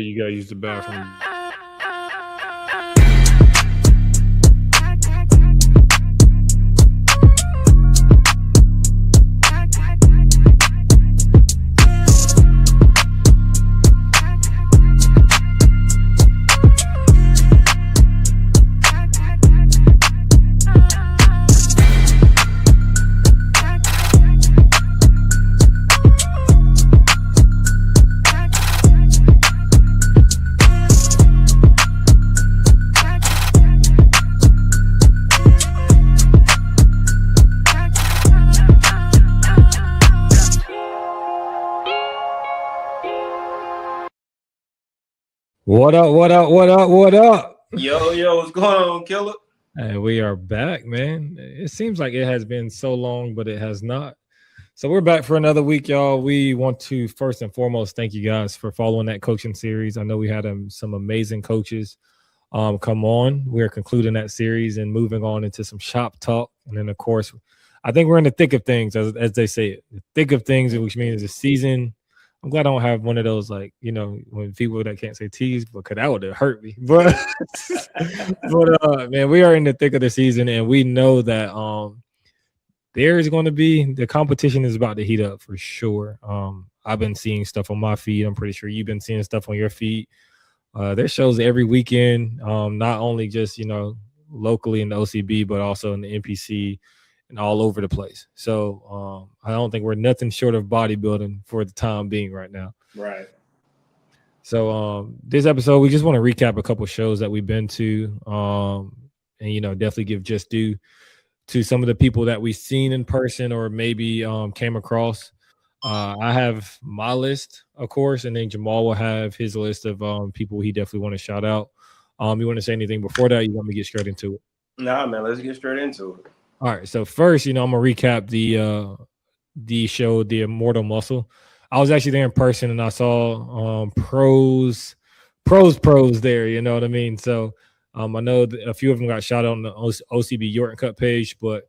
You gotta use the bathroom. What up? What up? What up? What up? Yo, what's going on, killer? And we are back, man. It seems like it has been so long, but it has not. So we're back for another week, y'all. We want to first and foremost thank you guys for following that coaching series. I know we had some amazing coaches come on. We're concluding that series and moving on into some shop talk. And then, of course, I think we're in the thick of things, as they say it. The thick of things, which means the season. I'm glad I don't have one of those, like, when people that can't say T's, because that would have hurt me. But, man, we are in the thick of the season, and we know that there is going to be the competition is about to heat up for sure. I've been seeing stuff on my feed. I'm pretty sure you've been seeing stuff on your feed. There's shows every weekend, not only just locally in the OCB, but also in the NPC and all over the place. So I don't think we're nothing short of bodybuilding for the time being right now. Right. So this episode, we just want to recap a couple shows that we've been to, and definitely give just due to some of the people that we've seen in person or maybe came across. I have my list, of course, and then Jamal will have his list of people he definitely want to shout out. You want to say anything before that? You want me to get straight into it? Nah, man, let's get straight into it. All right. So first, I'm gonna recap the show, The Immortal Muscle. I was actually there in person, and I saw pros there. You know what I mean? So I know a few of them got shot on the OCB Yorton Cup page, but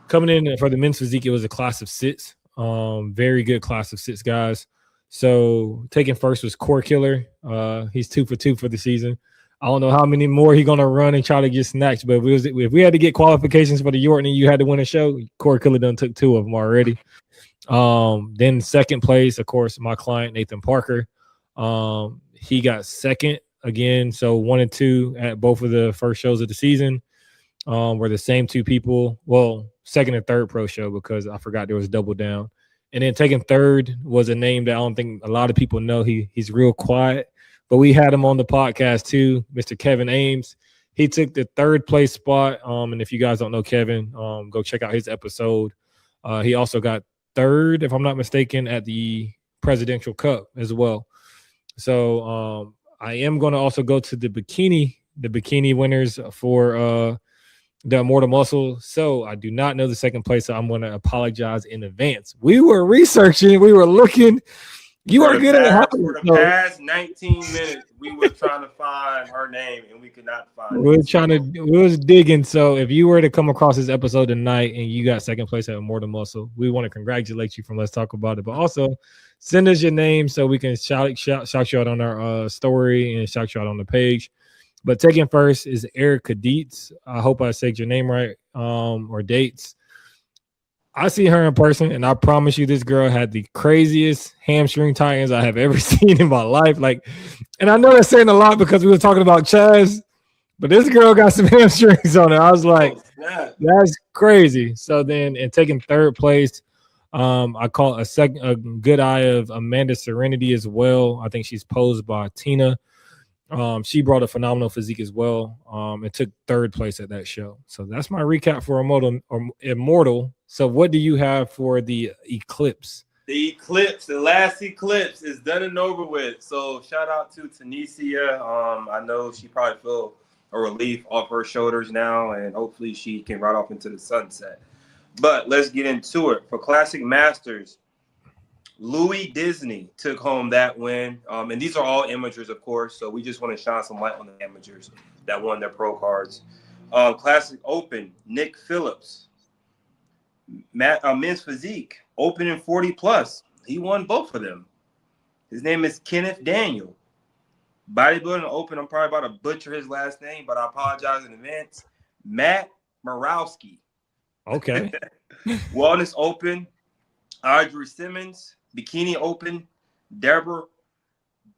coming in for the men's physique, it was a class of six. Very good class of six guys. So taking first was Core Killer. He's 2 for 2 for the season. I don't know how many more he's gonna run and try to get snatched, but if we had to get qualifications for the Yorton and you had to win a show, Core Killer done took 2 of them already. Then second place, of course, my client Nathan Parker. He got second again. So 1 and 2 at both of the first shows of the season. Were the same 2 people. Well, second and third pro show because I forgot there was Double Down. And then taking third was a name that I don't think a lot of people know. He's real quiet, but we had him on the podcast too, Mr. Kevin Ames. He took the third place spot. And if you guys don't know Kevin, go check out his episode. He also got third, if I'm not mistaken, at the Presidential Cup as well. So I am going to also go to the bikini winners for the Immortal Muscle. So I do not know the second place, so I'm going to apologize in advance. We were researching, we were looking. You are good at for the past 19 minutes. We were trying to find her name, and we could not find it. We was digging. So if you were to come across this episode tonight and you got second place at Immortal Muscle, we want to congratulate you from Let's Talk About It. But also send us your name so we can shout you out on our story and shout you out on the page. But taking first is Erica Dietz. I hope I said your name right, or Dates. I see her in person, and I promise you this girl had the craziest hamstring tie-ins I have ever seen in my life. And I know that's saying a lot because we were talking about Chaz, but this girl got some hamstrings on her. I was like, that's crazy. So then, in taking third place, I call a good eye of Amanda Serenity as well. I think she's posed by Tina. She brought a phenomenal physique as well, and took third place at that show. So that's my recap for Immortal. So what do you have for the Eclipse? The Eclipse, the last Eclipse is done and over with. So shout out to Tanisha. I know she probably feel a relief off her shoulders now, and hopefully she can ride off into the sunset. But let's get into it. For Classic Masters, Louis Disney took home that win. And these are all amateurs, of course. So we just want to shine some light on the amateurs that won their pro cards. Classic Open, Nick Phillips. Men's Physique, Open and 40 plus. He won both of them. His name is Kenneth Daniel. Bodybuilding Open, I'm probably about to butcher his last name, but I apologize in advance. Matt Morawski. Okay. Wellness Open, Audrey Simmons. Bikini Open, Deborah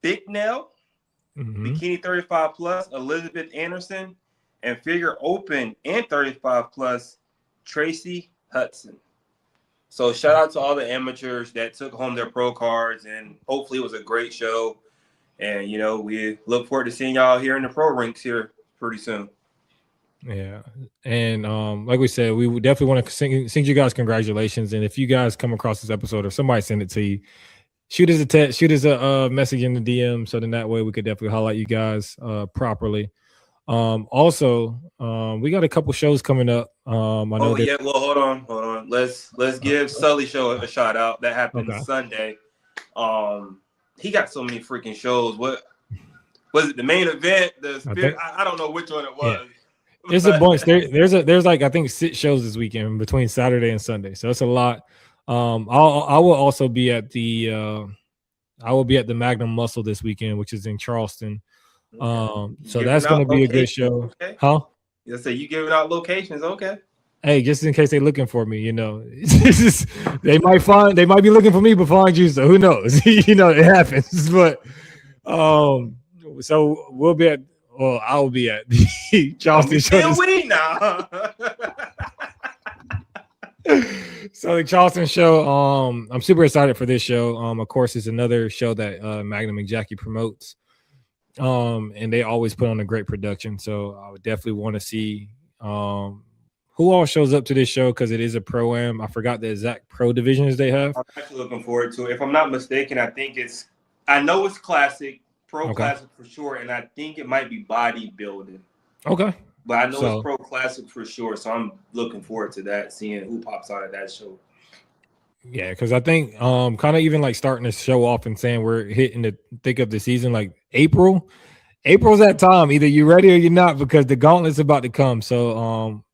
Bicknell. Bikini 35 plus, Elizabeth Anderson. And Figure Open and 35 plus, Tracy Hudson. So shout out to all the amateurs that took home their pro cards, and hopefully it was a great show. And, you know, we look forward to seeing y'all here in the pro ranks here pretty soon. Yeah. And like we said, we would definitely want to sing you guys congratulations. And if you guys come across this episode or somebody send it to you, shoot us a text, shoot us a message in the DM. So then that way we could definitely highlight you guys properly. Also, we got a couple shows coming up. I know well, hold on. Let's give Sully Show a shout out. That happened Sunday. He got so many freaking shows. What was it? The main event? I don't know which one it was. Yeah. There's a bunch. There's like I think 6 shows this weekend between Saturday and Sunday. So it's a lot. I will also be at the Magnum Muscle this weekend, which is in Charleston. So that's going to be a good show. Okay. Huh? You say you giving out locations, okay? Hey, just in case they're looking for me, you know, they might be looking for me, but find you. So who knows? You know, it happens. But so we'll be at. Well, I'll be at the Charleston show. Now. So the Charleston show, I'm super excited for this show. Of course, it's another show that Magnum and Jackie promotes. And they always put on a great production. So I would definitely want to see who all shows up to this show because it is a pro-am. I forgot the exact pro divisions they have. I'm actually looking forward to it. If I'm not mistaken, I know it's classic. Classic for sure, and I think it might be bodybuilding. Okay. But I know it's pro classic for sure, so I'm looking forward to that, seeing who pops out of that show. Yeah, because I think kind of even like starting to show off and saying we're hitting the thick of the season, like April's that time. Either you're ready or you're not, because the gauntlet's about to come. So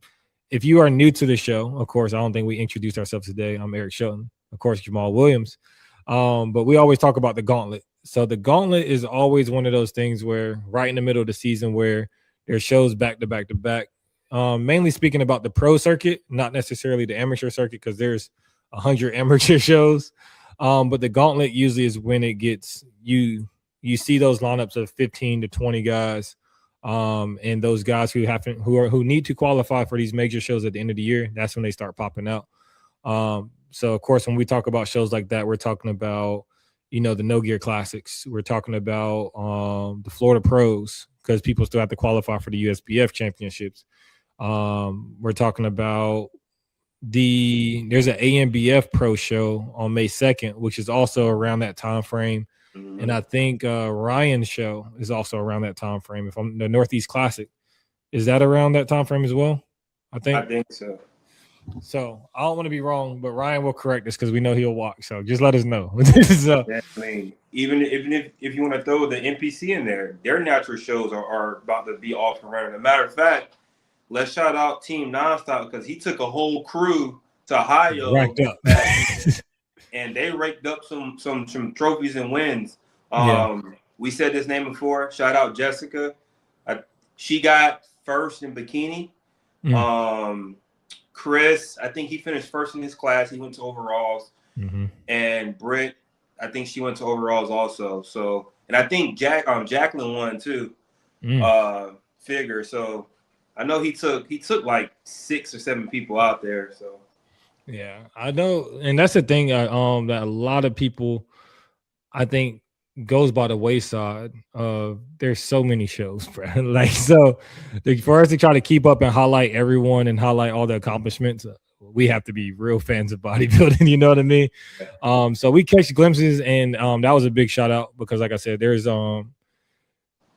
if you are new to the show, of course, I don't think we introduced ourselves today. I'm Eric Shelton, of course, Jamal Williams. But we always talk about the gauntlet. So the gauntlet is always one of those things where right in the middle of the season where there's shows back to back to back. Mainly speaking about the pro circuit, not necessarily the amateur circuit, because there's 100 amateur shows. But the gauntlet usually is when it gets you see those lineups of 15 to 20 guys. And those guys who need to qualify for these major shows at the end of the year, that's when they start popping out. So of course, when we talk about shows like that, we're talking about, you know, the No Gear Classics. We're talking about the Florida Pros, because people still have to qualify for the USBF championships. We're talking about there's an AMBF Pro show on May 2nd, which is also around that time frame. Mm-hmm. And I think Ryan's show is also around that time frame. If I'm the Northeast Classic, is that around that time frame as well? I think so. So I don't want to be wrong, but Ryan will correct us because we know he'll walk. So just let us know. Even if you want to throw the NPC in there, their natural shows are about to be off and running. As a matter of fact, let's shout out Team Nonstop, because he took a whole crew to Ohio and they raked up some trophies and wins. We said this name before. Shout out Jessica. She got first in bikini. Chris, I think he finished first in his class. He went to overalls. Mm-hmm. And Britt, I think she went to overalls also. So, and I think Jacqueline won too. Figure. So I know he took like 6 or 7 people out there. So yeah, I know, and that's the thing that a lot of people, I think, goes by the wayside. There's so many shows, bro. Like, so for us to try to keep up and highlight everyone and highlight all the accomplishments, we have to be real fans of bodybuilding. You know what I mean? So we catch glimpses, and that was a big shout out, because like I said, there's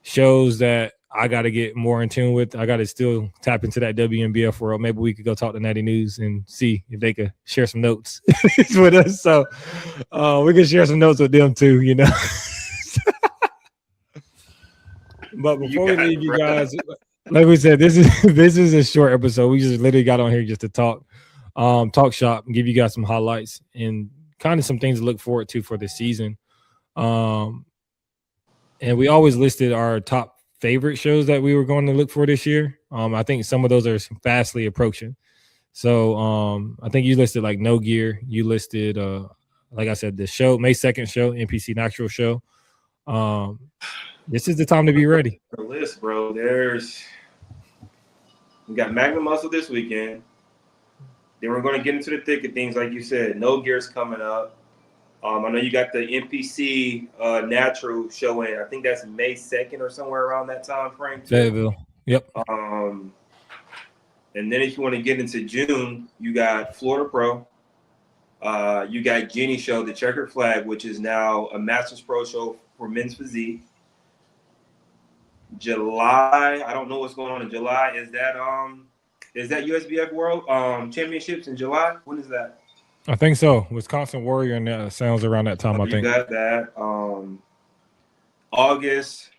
shows that I got to get more in tune with. I got to still tap into that WNBF world. Maybe we could go talk to Natty News and see if they could share some notes with us. So we can share some notes with them too, you know. But before we leave you guys, like we said, this is a short episode. We just literally got on here just to talk shop and give you guys some highlights and kind of some things to look forward to for this season. and we always listed our top favorite shows that we were going to look for this year. I think some of those are fastly approaching. So I think you listed like No Gear. You listed like I said, the show, May 2nd show, NPC Natural show. Um this is the time to be ready. The list, bro. We got Magnum Muscle this weekend. Then we're going to get into the thick of things, like you said. No Gear's coming up. I know you got the NPC Natural showing. I think that's May 2nd or somewhere around that time frame. Fayetteville. Yep. And then if you want to get into June, you got Florida Pro. You got Jenny Show, the Checkered Flag, which is now a Masters Pro show for men's physique. July, I don't know what's going on in July. Is that USBF World Championships in July? When is that? I think so. Wisconsin Warrior, and that sounds around that time. I think you got that. August,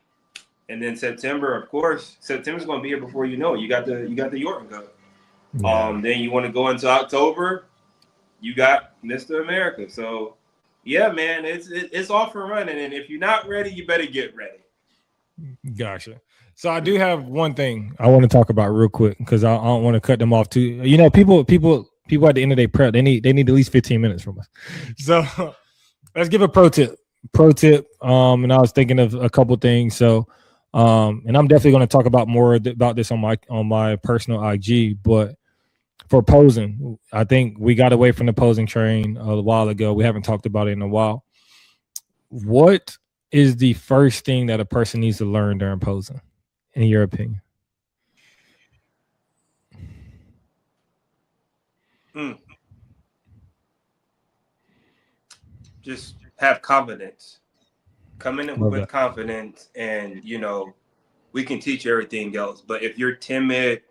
and then September. Of course, September's going to be here before you know it. You got the Yorton Cup. Yeah. Then you want to go into October. You got Mr. America. So, yeah, man, it's off and running. And if you're not ready, you better get ready. Gotcha. So I do have one thing I want to talk about real quick because I don't want to cut them off too. You know, people at the end of their prep, they need at least 15 minutes from us. So let's give a pro tip. And I was thinking of a couple things. So and I'm definitely going to talk about more about this on my personal IG. But for posing, I think we got away from the posing train a while ago. We haven't talked about it in a while. What is the first thing that a person needs to learn during posing, in your opinion? Just have confidence. Come in with confidence, and we can teach everything else. But if you're timid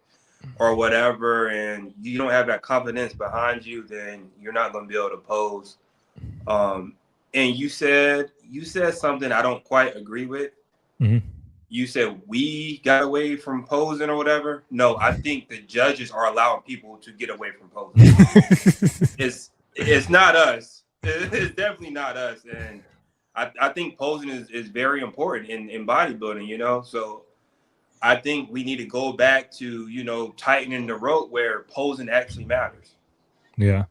or whatever, and you don't have that confidence behind you, then you're not going to be able to pose. And you said something I don't quite agree with. Mm-hmm. You said we got away from posing or whatever. No, I think the judges are allowing people to get away from posing. It's not us. It's definitely not us. And I think posing is very important in bodybuilding, So I think we need to go back to, tightening the rope where posing actually matters. Yeah.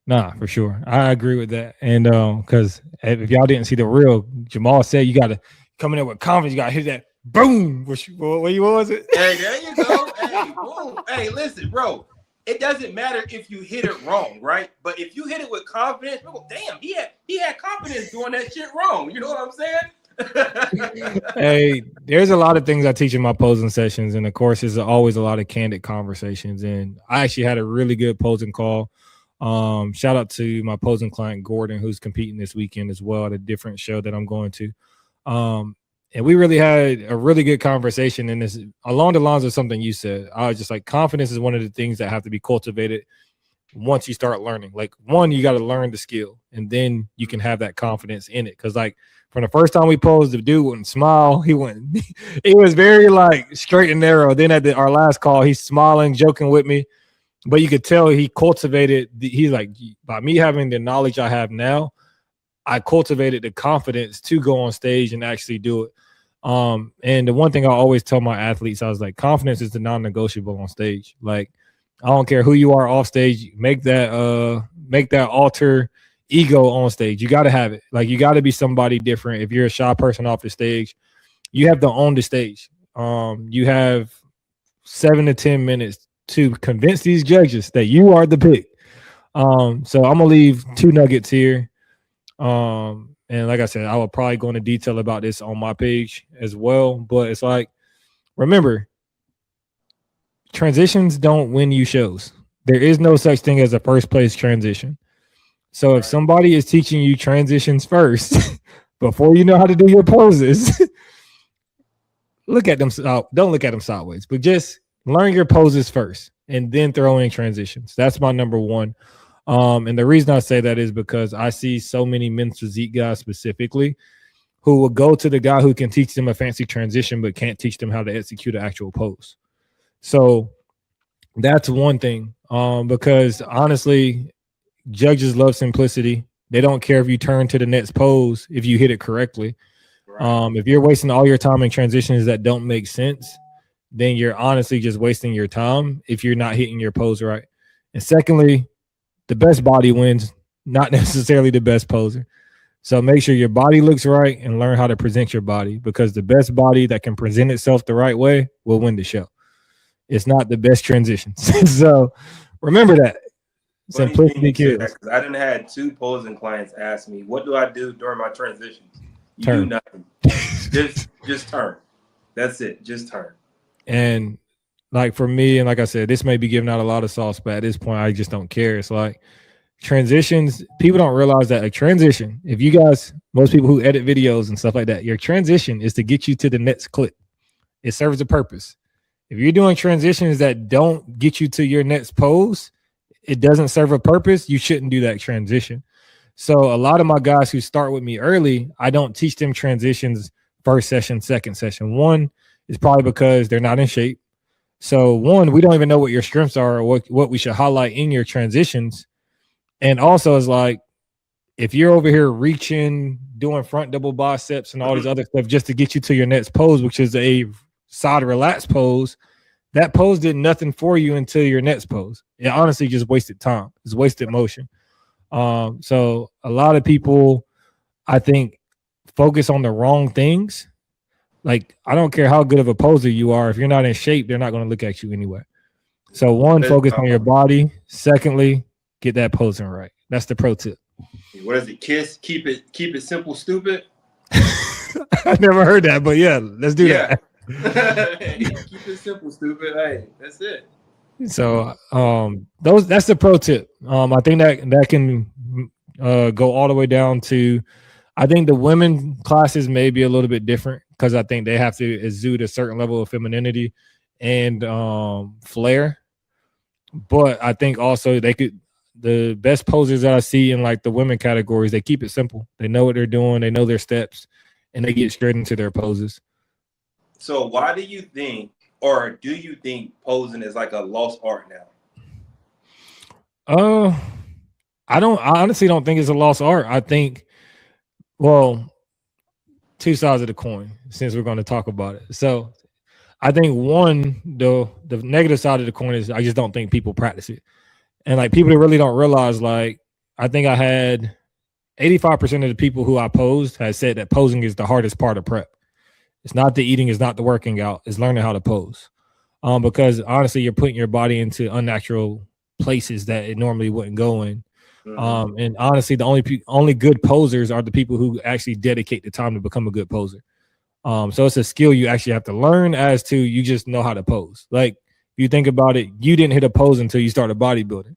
Nah, for sure. I agree with that. And because if y'all didn't see the reel, Jamal said you got to come in there with confidence. You got to hit that boom. What was it? Hey, there you go. Hey, boom. Hey, listen, bro. It doesn't matter if you hit it wrong, right? But if you hit it with confidence, people, damn, he had confidence doing that shit wrong. You know what I'm saying? Hey, there's a lot of things I teach in my posing sessions, and of course, there's always a lot of candid conversations. And I actually had a really good posing call. Shout out to my posing client Gordon, who's competing this weekend as well at a different show that I'm going to. And we really had a really good conversation, and this along the lines of something you said. I was just like, confidence is one of the things that have to be cultivated once you start learning. Like, one, you got to learn the skill, and then you can have that confidence in it. Because like from the first time we posed, the dude wouldn't smile. He was very like straight and narrow. Then at our last call, he's smiling, joking with me. But you could tell he cultivated, he's like, by me having the knowledge I have now, I cultivated the confidence to go on stage and actually do it. And the one thing I always tell my athletes, I was like, confidence is the non-negotiable on stage. Like, I don't care who you are off stage, make that alter ego on stage. You got to have it. Like, you got to be somebody different. If you're a shy person off the stage, you have to own the stage. You have 7 to 10 minutes to convince these judges that you are the pick. So I'm gonna leave 2 nuggets here. And like I said, I will probably go into detail about this on my page as well. But it's like, remember, transitions don't win you shows. There is no such thing as a first place transition. So if somebody is teaching you transitions first before you know how to do your poses, look at them. Don't look at them sideways, but just learn your poses first and then throw in transitions. That's my number one. And the reason I say that is because I see so many men's physique guys specifically who will go to the guy who can teach them a fancy transition but can't teach them how to execute an actual pose. So that's one thing. Because honestly, judges love simplicity. They don't care if you turn to the next pose if you hit it correctly. Right. If you're wasting all your time in transitions that don't make sense, then you're honestly just wasting your time if you're not hitting your pose right. And secondly, the best body wins, not necessarily the best poser. So make sure your body looks right and learn how to present your body, because the best body that can present itself the right way will win the show. It's not the best transitions. So remember that. Funny thing Simplicity you say that kills. because I didn't had two posing clients ask me, "What do I do during my transitions?" You do Turn. nothing. Just turn. That's it. Just turn. And like for me, and like I said, this may be giving out a lot of sauce, but at this point, I just don't care. It's like transitions, people don't realize that a transition, if you guys, most people who edit videos and stuff like that, your transition is to get you to the next clip. It serves a purpose. If you're doing transitions that don't get you to your next pose, it doesn't serve a purpose. You shouldn't do that transition. So a lot of my guys who start with me early, I don't teach them transitions first session, second session. One is probably because they're not in shape. So one, we don't even know what your strengths are or what we should highlight in your transitions. And also it's like, if you're over here reaching, doing front double biceps and all these other stuff just to get you to your next pose, which is a side relaxed pose, that pose did nothing for you until your next pose. It honestly just wasted time. It's wasted motion. So a lot of people, I think, focus on the wrong things. Like, I don't care how good of a poser you are. If you're not in shape, they're not going to look at you anyway. So one, focus on your body. Secondly, get that posing right. That's the pro tip. What is it? Kiss, keep it simple, stupid. I never heard that, but yeah, let's do that. Keep it simple, stupid. Hey, that's it. So that's the pro tip. I think that can go all the way down to, I think the women classes may be a little bit different because I think they have to exude a certain level of femininity and flair. But I think also the best posers that I see in like the women categories, they keep it simple. They know what they're doing, they know their steps, and they get straight into their poses. So why do you think, or do you think posing is like a lost art now? I honestly don't think it's a lost art. I think, well, two sides of the coin, since we're going to talk about it. So I think one, the negative side of the coin is I just don't think people practice it. And like people that really don't realize, like, I think I had 85% of the people who I posed had said that posing is the hardest part of prep. It's not the eating, it's not the working out, it's learning how to pose. Because honestly, you're putting your body into unnatural places that it normally wouldn't go in. And honestly, the only good posers are the people who actually dedicate the time to become a good poser. So it's a skill you actually have to learn, as to you just know how to pose. Like, if you think about it, you didn't hit a pose until you started bodybuilding.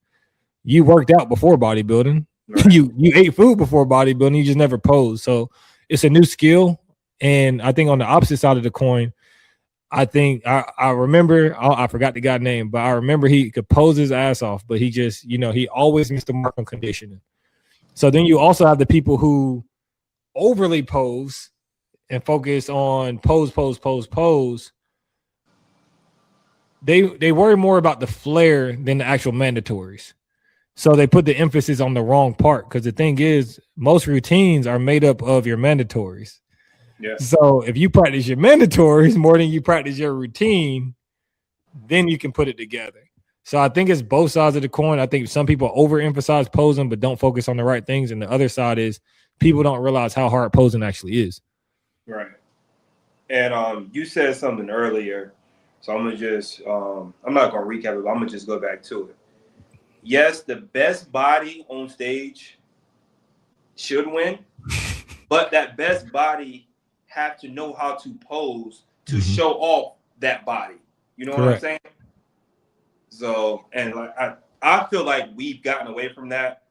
You worked out before bodybuilding. Right. You ate food before bodybuilding. You just never posed. So it's a new skill. And I think on the opposite side of the coin, I think I remember, I forgot the guy's name, but I remember he could pose his ass off, but he just, he always missed the mark on conditioning. So then you also have the people who overly pose and focus on pose. They worry more about the flair than the actual mandatories. So they put the emphasis on the wrong part, because the thing is, most routines are made up of your mandatories. Yeah. So if you practice your mandatories more than you practice your routine, then you can put it together. So I think it's both sides of the coin. I think some people overemphasize posing but don't focus on the right things. And the other side is people don't realize how hard posing actually is. Right. And you said something earlier. So I'm going to just, I'm not going to recap it, but I'm going to just go back to it. Yes, the best body on stage should win, but that best body have to know how to pose to show off that body. You know what I'm saying? So, and like I feel like we've gotten away from that,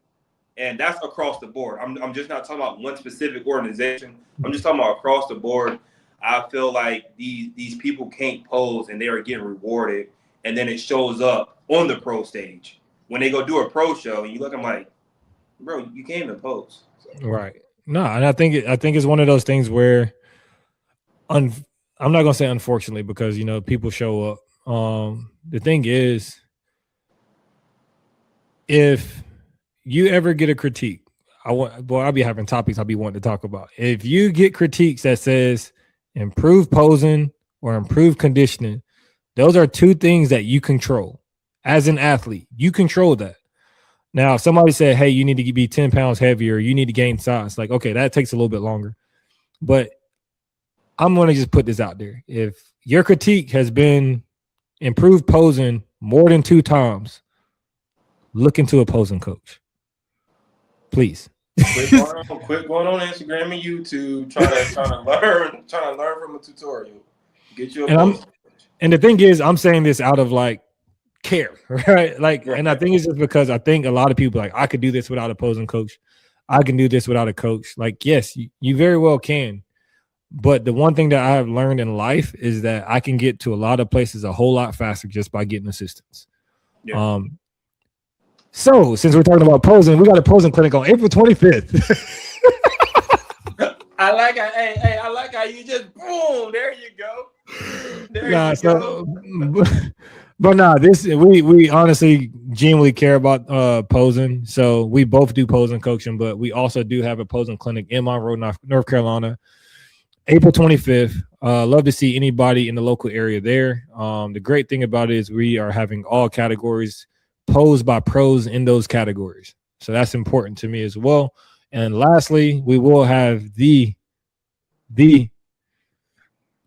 and that's across the board. I'm just not talking about one specific organization. I'm just talking about across the board. I feel like these people can't pose and they are getting rewarded, and then it shows up on the pro stage. When they go do a pro show, and you look, I'm like, bro, you can't even pose. So. Right. No, and I think it's one of those things where I'm not gonna say unfortunately, because people show up. The thing is, if you ever get a critique, I'll be having topics I'll be wanting to talk about. If you get critiques that says improve posing or improve conditioning, those are two things that you control as an athlete. You control that. Now, if somebody said, hey, you need to be 10 pounds heavier, you need to gain size. Like, okay, that takes a little bit longer. But I'm going to just put this out there. If your critique has been improved posing more than 2 times, look into a posing coach. Please. Quit going on Instagram and YouTube trying to learn from a tutorial. Get you a posing coach. And the thing is, I'm saying this out of like care, right? Like, and I think it's just because I think a lot of people like, I could do this without a posing coach. I can do this without a coach. Like, yes, you very well can. But the one thing that I have learned in life is that I can get to a lot of places a whole lot faster just by getting assistance. Yeah. So since we're talking about posing, we got a posing clinic on April 25th. I like how you just boom, there you go. But this we honestly genuinely care about posing. So we both do posing coaching, but we also do have a posing clinic in Monroe, North Carolina, April 25th. Love to see anybody in the local area there. The great thing about it is we are having all categories posed by pros in those categories. So that's important to me as well. And lastly, we will have the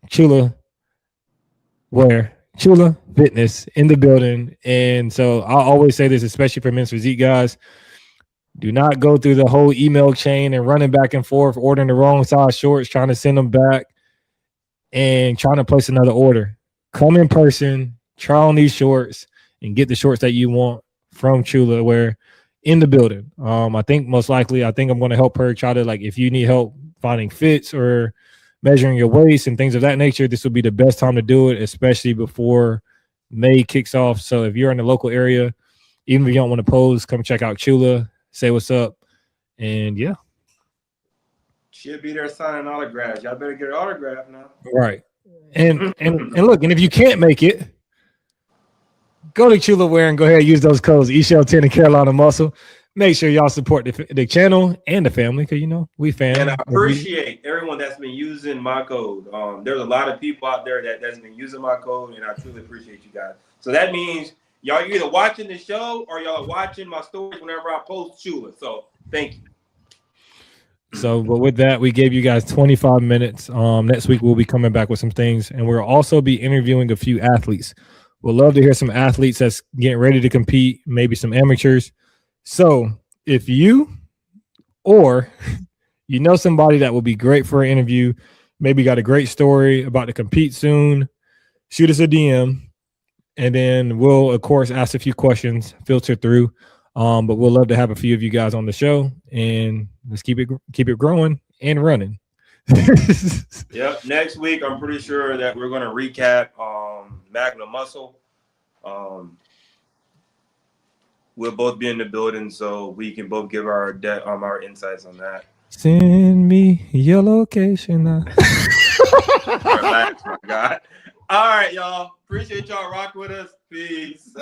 Chula Fitness in the building. And so I always say this, especially for men's physique guys, do not go through the whole email chain and running back and forth, ordering the wrong size shorts, trying to send them back and trying to place another order. Come in person, try on these shorts, and get the shorts that you want from Chula Wear in the building. I think most likely, I'm going to help her try to, like, if you need help finding fits or measuring your waist and things of that nature, this will be the best time to do it, especially before May kicks off. So if you're in the local area, even if you don't want to pose, come check out Chula, say what's up, and yeah. She'll be there signing autographs. Y'all better get an autograph now. Right. And look, and if you can't make it, go to Chula Wear and go ahead and use those codes, eShell10 and Carolina Muscle. Make sure y'all support the channel and the family, because, you know, we fans. And I appreciate everyone that's been using my code. There's a lot of people out there that's been using my code, and I truly appreciate you guys. So that means y'all either watching the show or y'all are watching my stories whenever I post Chula. So thank you. So, but with that, we gave you guys 25 minutes. Next week, we'll be coming back with some things, and we'll also be interviewing a few athletes. We'd love to hear some athletes that's getting ready to compete, maybe some amateurs. So if you or you know somebody that will be great for an interview, maybe got a great story about to compete soon, shoot us a DM, and then we'll, of course, ask a few questions, filter through. But we'll love to have a few of you guys on the show, and let's keep it growing and running. Yep. Next week, I'm pretty sure that we're going to recap Magnum Muscle. We'll both be in the building, so we can both give our insights on that. Send me your location. Relax, my God. All right, y'all. Appreciate y'all rocking with us. Peace.